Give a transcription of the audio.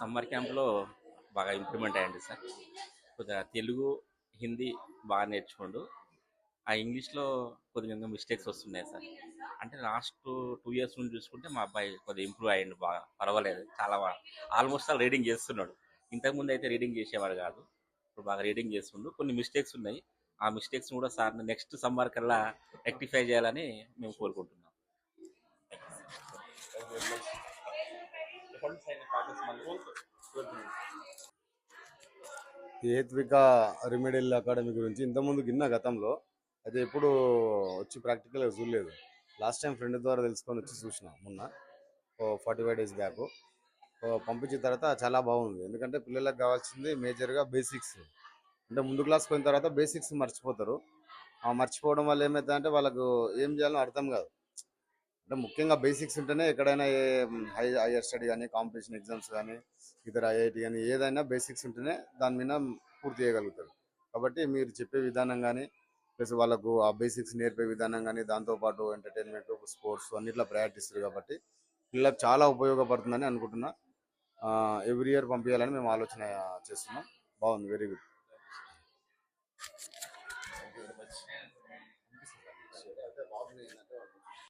Summer క్యాంప్‌లో బాగా improvement అయ్యింది సార్. కొద్దిగా తెలుగు, హిందీ బాగా నేర్చుకుండు. ఆ ఇంగ్లీష్‌లో కొద్దిగా మిస్టేక్స్ వస్తున్నాయి సార్. అంటే లాస్ట్ 2 ఇయర్స్ నుండి చూసుకుంటే మా అబ్బాయి కొద్దిగా ఇంప్రూవ్ అయ్యిండు బాగా. పర్వాలేదు. చాలా ఆల్మోస్ట్ ఆల్ రీడింగ్ చేస్తున్నాడు. ఇంతకుముందు అయితే రీడింగ్ చేసేవాడు కాదు. ఇప్పుడు బాగా రీడింగ్ చేస్తుండు. కొన్ని మిస్టేక్స్ ఉన్నాయి. ఆ మిస్టేక్స్‌ని కూడా సార్‌ని నెక్స్ట్ సమ్మర్ కల్లా రెక్టిఫై చేయాలని మేము కోరుకుంటున్నాం. ఏత్విక రెమెడియల్ అకాడమీ గురించి ఇంతకుముందు విన్నా గతంలో. అయితే ఎప్పుడు వచ్చి ప్రాక్టికల్గా చూడలేదు. లాస్ట్ టైం ఫ్రెండ్ ద్వారా తెలుసుకొని వచ్చి చూసిన మొన్న 45 డేస్ బ్యాక్. పంపించిన తర్వాత చాలా బాగుంది. ఎందుకంటే పిల్లలకు కావాల్సింది మేజర్గా బేసిక్స్. అంటే ముందు క్లాస్కి పోయిన తర్వాత బేసిక్స్ మర్చిపోతారు. ఆ మర్చిపోవడం వల్ల ఏమవుతుందంటే వాళ్ళకు ఏం చేయాలో అర్థం కాదు. అంటే ముఖ్యంగా బేసిక్స్ ఉంటేనే ఎక్కడైనా హైయర్ స్టడీ కానీ కాంపిటీషన్ ఎగ్జామ్స్ కానీ ఇతర ఐఐటి కానీ ఏదైనా బేసిక్స్ ఉంటేనే దాని మీద పూర్తి చేయగలుగుతారు. కాబట్టి మీరు చెప్పే విధానం కానీ ప్లస్ వాళ్ళకు ఆ బేసిక్స్ నేర్పే విధానం కానీ దాంతోపాటు ఎంటర్టైన్మెంట్ స్పోర్ట్స్ అన్నిట్లో ప్రయారిటీ ఇస్తారు కాబట్టి పిల్లలకు చాలా ఉపయోగపడుతుందని అనుకుంటున్నా. ఎవ్రీ ఇయర్ పంపించాలని మేము ఆలోచన చేస్తున్నాం. బాగుంది, వెరీ గుడ్.